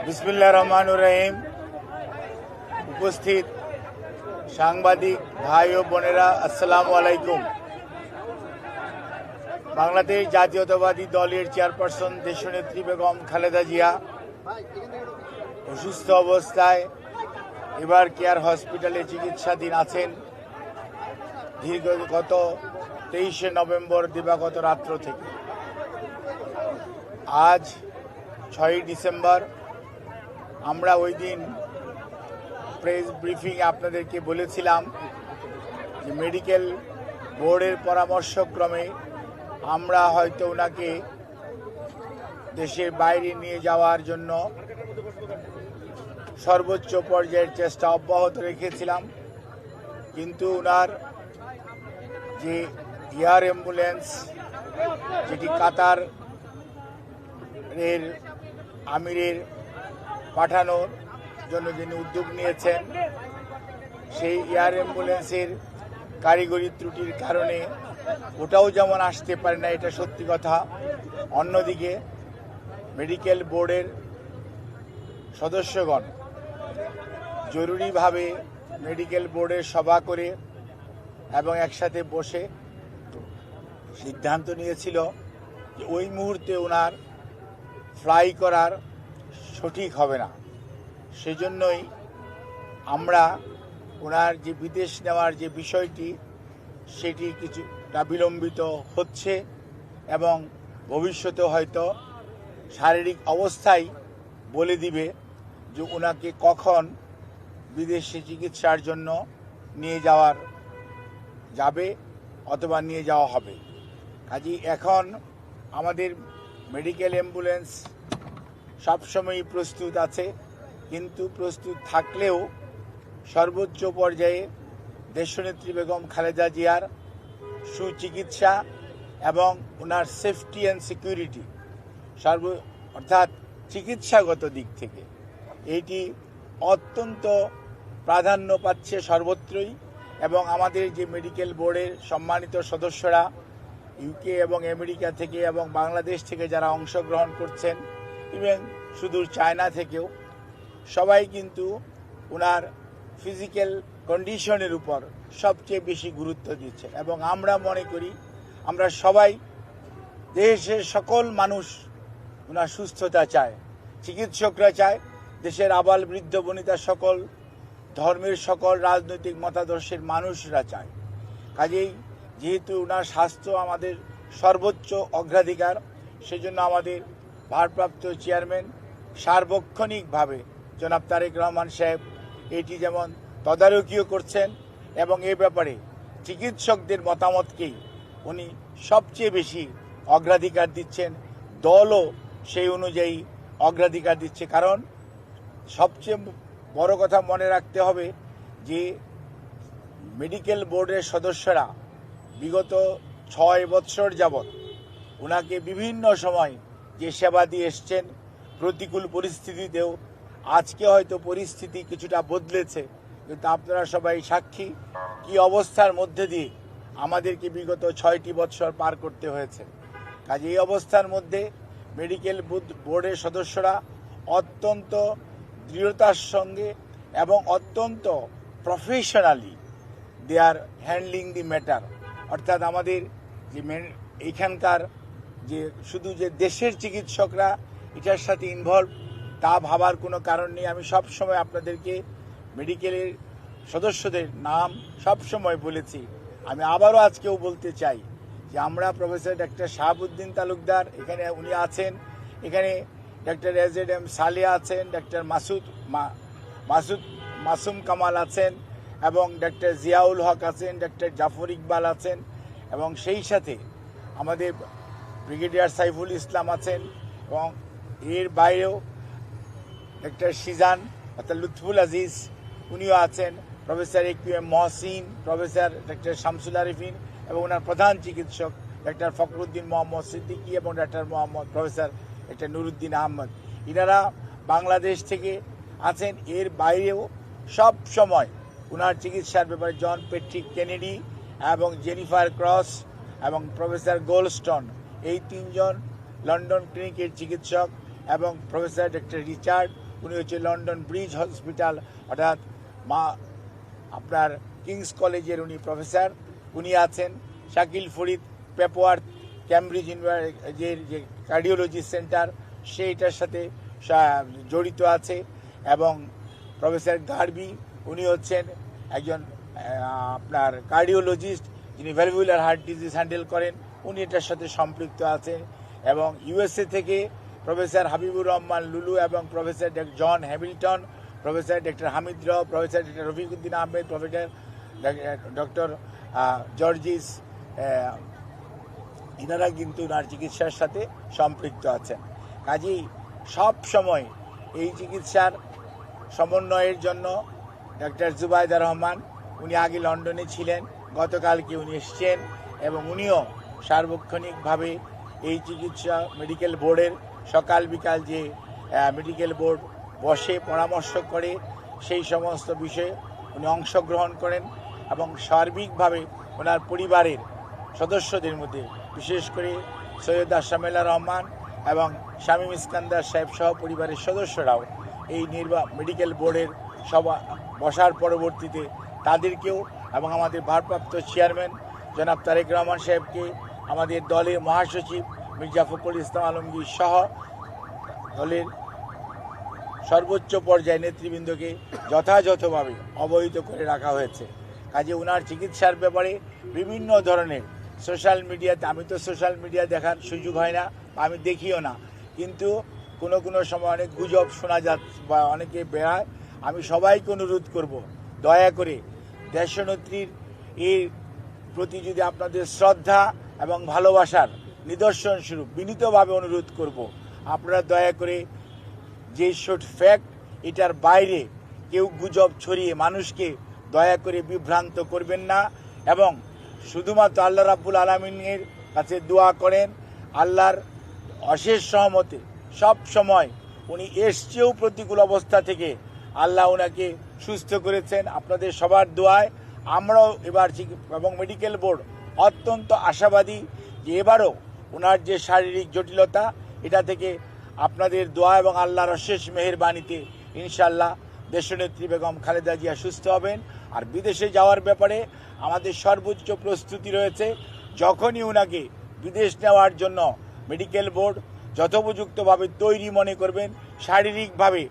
বিসমিল্লাহির রহমানির রহিম। উপস্থিত সাংবাদিক ভাই ও বোনেরা, আসসালামু আলাইকুম। বাংলাদেশ জাতীয়তাবাদী দলের চেয়ারপারসন দেশনেত্রী বেগম খালেদা জিয়া অসুস্থ অবস্থায় এবার কেয়ার হসপিটালে চিকিৎসাধীন আছেন গত 23শে নভেম্বর দিবাগত রাত্র থেকে। আজ 6ই ডিসেম্বর আমরা ওই দিন প্রেস ব্রিফিং আপনাদেরকে বলেছিলাম যে মেডিকেল বোর্ডের পরামর্শক্রমে আমরা হয়তো ওনাকে দেশের বাইরে নিয়ে যাওয়ার জন্য সর্বোচ্চ পর্যায়ের চেষ্টা অব্যাহত রেখেছিলাম, কিন্তু ওনার যে এয়ার অ্যাম্বুলেন্স যেটি কাতার এর আমিরের পাঠানোর জন্য যিনি উদ্যোগ নিয়েছেন, সেই এয়ার অ্যাম্বুলেন্সের কারিগরি ত্রুটির কারণে ওটাও যেমন আসতে পারে না, এটা সত্যি কথা। অন্যদিকে মেডিকেল বোর্ডের সদস্যগণ জরুরিভাবে মেডিকেল বোর্ডের সভা করে এবং একসাথে বসে সিদ্ধান্ত নিয়েছিল যে ওই মুহূর্তে ওনার ফ্লাই করার সঠিক হবে না। সেজন্যই আমরা ওনার যে বিদেশ নেওয়ার যে বিষয়টি সেটি কিছুটা বিলম্বিত হচ্ছে এবং ভবিষ্যতে হয়তো শারীরিক অবস্থাই বলে দিবে যে ওনাকে কখন বিদেশে চিকিৎসার জন্য নিয়ে যাবে অথবা নিয়ে যাওয়া হবে। কাজেই এখন আমাদের মেডিকেল অ্যাম্বুলেন্স সবসময়ই প্রস্তুত আছে, কিন্তু প্রস্তুত থাকলেও সর্বোচ্চ পর্যায়ে দেশনেত্রী বেগম খালেদা জিয়ার সুচিকিৎসা এবং ওনার সেফটি অ্যান্ড সিকিউরিটি অর্থাৎ চিকিৎসাগত দিক থেকে এইটি অত্যন্ত প্রাধান্য পাচ্ছে সর্বত্রই। এবং আমাদের যে মেডিকেল বোর্ডের সম্মানিত সদস্যরা ইউকে এবং আমেরিকা থেকে এবং বাংলাদেশ থেকে যারা অংশগ্রহণ করছেন, ইভেন সুদূর চায়না থেকেও, সবাই কিন্তু ওনার ফিজিক্যাল কন্ডিশনের উপর সবচেয়ে বেশি গুরুত্ব দিচ্ছে। এবং আমরা মনে করি, আমরা সবাই, দেশের সকল মানুষ ওনার সুস্থতা চায়, চিকিৎসকরা চায়, দেশের আবাল বৃদ্ধ বনিতা সকল ধর্মের সকল রাজনৈতিক মতাদর্শের মানুষরা চায়। কাজেই যেহেতু ওনার স্বাস্থ্য আমাদের সর্বোচ্চ অগ্রাধিকার, সেজন্য আমাদের ভারপ্রাপ্ত চেয়ারম্যান সার্বক্ষণিকভাবে জনাব তারেক রহমান সাহেব এটি যেমন তদারকিও করছেন এবং এ ব্যাপারে চিকিৎসকদের মতামতকেই উনি সবচেয়ে বেশি অগ্রাধিকার দিচ্ছেন। দলও সেই অনুযায়ী অগ্রাধিকার দিচ্ছে, কারণ সবচেয়ে বড় কথা মনে রাখতে হবে যে মেডিকেল বোর্ডের সদস্যরা বিগত 6 বৎসর যাবৎ ওনাকে বিভিন্ন সময় যে সেবা দিয়ে এসছেন, প্রতিকূল পরিস্থিতিতেও। আজকে হয়তো পরিস্থিতি কিছুটা বদলেছে, কিন্তু আপনারা সবাই সাক্ষী কি অবস্থার মধ্যে দিয়ে আমাদেরকে বিগত 6টি বৎসর পার করতে হয়েছে। কাজে এই অবস্থার মধ্যে মেডিকেল বোর্ডের সদস্যরা অত্যন্ত দৃঢ়তার সঙ্গে এবং অত্যন্ত professionally they are handling the matter. অর্থাৎ আমাদের যে এইখানকার যে শুধু যে দেশের চিকিৎসকরা এটার সাথে ইনভলভ, তা ভাবার কোনো কারণ নেই। আমি সব সময় আপনাদেরকে মেডিকেলের সদস্যদের নাম সব সময় বলেছি, আমি আবারও আজকেও বলতে চাই যে আমরা প্রফেসর ডক্টর শাহাবুদ্দিন তালুকদার এখানে উনি আছেন, এখানে ডক্টর এজেড সালিয়া আছেন, ডক্টর মাসুম কামাল আছেন এবং ডক্টর জিয়াউল হক আছেন, ডক্টর জাফর ইকবাল আছেন এবং সেই সাথে আমাদের ব্রিগেডিয়ার সাইফুল ইসলাম আছেন এবং এর বাইরেও ডক্টর শিজান অর্থাৎ লুৎফুল আজিজ উনিও আছেন, professor AQM Mohsin, professor doctor Shamsul Arefin এবং ওনার প্রধান চিকিৎসক ডক্টর ফখরুদ্দিন মোহাম্মদ সিদ্দিকী এবং doctor professor doctor Nuruddin Ahmed, ইনারা বাংলাদেশ থেকে আছেন। এর বাইরেও সব সময় ওনার চিকিৎসার ব্যাপারে জন পেট্রিক কেনেডি এবং জেনিফার ক্রস এবং প্রফেসর গোল্ডস্টোন, এই 3জন লন্ডন ক্লিনিকের চিকিৎসক এবং প্রফেসর ডক্টর রিচার্ড উনি হচ্ছে লন্ডন ব্রিজ হসপিটাল অর্থাৎ আপনার কিংস কলেজের উনি প্রফেসর, উনি আছেন। শাকিল ফরিদ পেপওয়ার্থ ক্যামব্রিজ যে কার্ডিওলজি সেন্টার সেইটার সাথে জড়িত আছে। এবং প্রফেসর গার্বি উনি হচ্ছেন একজন আপনার কার্ডিওলজিস্ট, যিনি ভ্যালভুলার হার্ট ডিজিজ হ্যান্ডেল করেন, উনি এটার সাথে সম্পৃক্ত আছেন। এবং ইউএসএ থেকে প্রফেসর হাবিবুর রহমান লুলু এবং professor John Hamilton, professor doctor Hamid Rao, professor doctor Rafiquddin Ahmed, professor doctor Jorjis, ইনারা কিন্তু ওনার চিকিৎসার সাথে সম্পৃক্ত আছেন। কাজেই সব সময় এই চিকিৎসার সমন্বয়ের জন্য ডক্টর জুবাইদা রহমান, উনি আগে লন্ডনে ছিলেন, গতকালকে উনি এসছেন এবং উনিও সার্বক্ষণিকভাবে এই চিকিৎসা মেডিকেল বোর্ডের সকাল বিকাল যে মেডিকেল বোর্ড বসে পরামর্শ করে সেই সমস্ত বিষয়ে উনি অংশগ্রহণ করেন। এবং সার্বিকভাবে ওনার পরিবারের সদস্যদের মধ্যে বিশেষ করে সৈয়দ আশরামুল্লাহ রহমান এবং শামীম ইস্কান্দার সাহেব সহ পরিবারের সদস্যরাও এই মেডিকেল বোর্ডের সভা বসার পরবর্তীতে তাদেরকেও এবং আমাদের ভারপ্রাপ্ত চেয়ারম্যান জনাব তারেক রহমান সাহেবকে, আমাদের দলের মহাসচিব মির্জা ফখরুল ইসলাম আলমগীর সহ দলের সর্বোচ্চ পর্যায়ে নেতৃবৃন্দকে যথাযথভাবে অবহিত করে রাখা হয়েছে। কাজে ওনার চিকিৎসার ব্যাপারে বিভিন্ন ধরনের সোশ্যাল মিডিয়াতে, আমি তো সোশ্যাল মিডিয়া দেখার সুযোগ হয় না, আমি দেখিও না, কিন্তু কোনো সময় অনেক গুজব শোনা যাচ্ছে বা অনেকে বেড়ায়। আমি সবাইকে অনুরোধ করব, দয়া করে দেশনেত্রীর এর প্রতি যদি আপনাদের শ্রদ্ধা এবং ভালোবাসার নিদর্শন স্বরূপ বিনীতভাবে অনুরোধ করব, আপনারা দয়া করে যে শোট ফ্যাক্ট এটার বাইরে কেউ গুজব ছড়িয়ে মানুষকে দয়া করে বিভ্রান্ত করবেন না। এবং শুধুমাত্র আল্লাহ রাব্বুল আলামিনের কাছে দোয়া করেন, আল্লাহর অশেষ সহমতে সব সময় উনি এসছেও প্রতিকূল অবস্থা থেকে আল্লাহ ওনাকে সুস্থ করেছেন। আপনাদের সবার দোয়ায় আমরাও এবার এবং মেডিকেল বোর্ড অত্যন্ত আশাবাদী যে এবারও ওনার যে শারীরিক জটিলতা এটা থেকে আপনাদের দোয়া এবং আল্লাহর অশেষ মেহেরবানিতে ইনশাআল্লাহ দেশনেত্রী বেগম খালেদা জিয়া সুস্থ হবেন। আর বিদেশে যাওয়ার ব্যাপারে আমাদের সর্বোচ্চ প্রস্তুতি রয়েছে। যখনই ওনাকে বিদেশ নেওয়ার জন্য মেডিকেল বোর্ড যথোপযুক্তভাবে তৈরি মনে করবেন, শারীরিকভাবে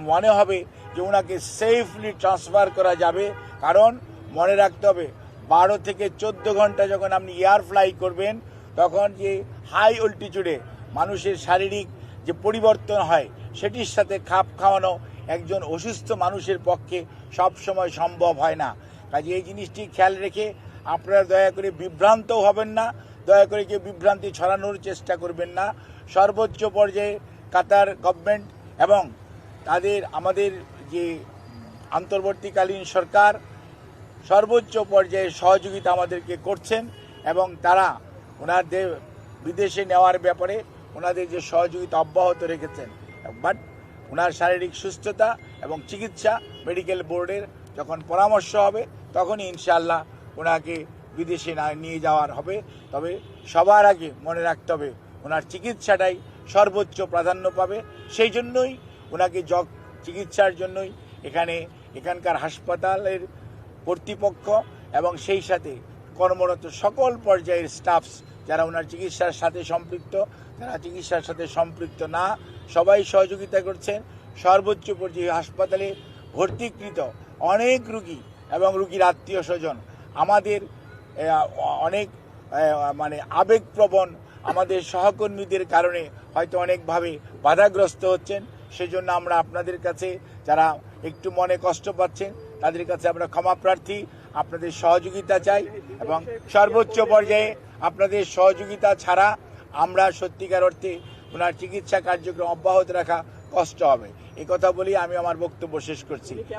মনে হবে যে ওনাকে সেফলি ট্রান্সফার করা যাবে, কারণ মনে রাখতে হবে 12 থেকে 14 ঘন্টা যখন আপনি এয়ার ফ্লাই করবেন তখন যে হাই অল্টিটিউডে মানুষের শারীরিক যে পরিবর্তন হয় সেটির সাথে খাপ খাওয়ানো একজন অসুস্থ মানুষের পক্ষে সব সময় সম্ভব হয় না। কাজে এই জিনিসটি খেয়াল রেখে আপনারা দয়া করে বিভ্রান্ত হবেন না, দয়া করে কেউ বিভ্রান্তি ছড়ানোর চেষ্টা করবেন না। সর্বোচ্চ পর্যায়ে কাতার গভর্নমেন্ট এবং আমাদের যে অন্তর্বর্তীকালীন সরকার সর্বোচ্চ পর্যায়ে সহযোগিতা আমাদেরকে করছেন এবং তারা ওনাদের বিদেশে নেওয়ার ব্যাপারে ওনাদের যে সহযোগিতা অব্যাহত রেখেছেন। বাট ওনার শারীরিক সুস্থতা এবং চিকিৎসা মেডিকেল বোর্ডের যখন পরামর্শ হবে তখনই ইনশাআল্লাহ ওনাকে বিদেশে নিয়ে যাওয়ার হবে। তবে সবার আগে মনে রাখতে হবে ওনার চিকিৎসাটাই সর্বোচ্চ প্রাধান্য পাবে। সেই জন্যই ওনাকে চিকিৎসার জন্যই এখানকার হাসপাতালের কর্তৃপক্ষ এবং সেই সাথে কর্মরত সকল পর্যায়ের স্টাফস যারা ওনার চিকিৎসার সাথে সম্পৃক্ত, যারা চিকিৎসার সাথে সম্পৃক্ত না, সবাই সহযোগিতা করছেন। সর্বোচ্চ পর্যায়ে হাসপাতালে ভর্তিকৃত অনেক রুগী এবং রুগীর আত্মীয় স্বজন আমাদের অনেক আবেগপ্রবণ আমাদের সহকর্মীদের কারণে হয়তো অনেকভাবে বাধাগ্রস্ত হচ্ছেন। সেজন্য আমরা আপনাদের কাছে যারা একটু মনে কষ্ট পাচ্ছেন তাদের কাছে আমরা ক্ষমা প্রার্থী, আপনাদের সহযোগিতা চাই এবং সর্বোচ্চ পর্যায়ে আপনাদের সহযোগিতা ছাড়া আমরা সত্যিকার অর্থে ওনার চিকিৎসা কার্যক্রম অব্যাহত রাখা কষ্ট হবে। এই কথা বলি আমি আমার বক্তব্য শেষ করছি।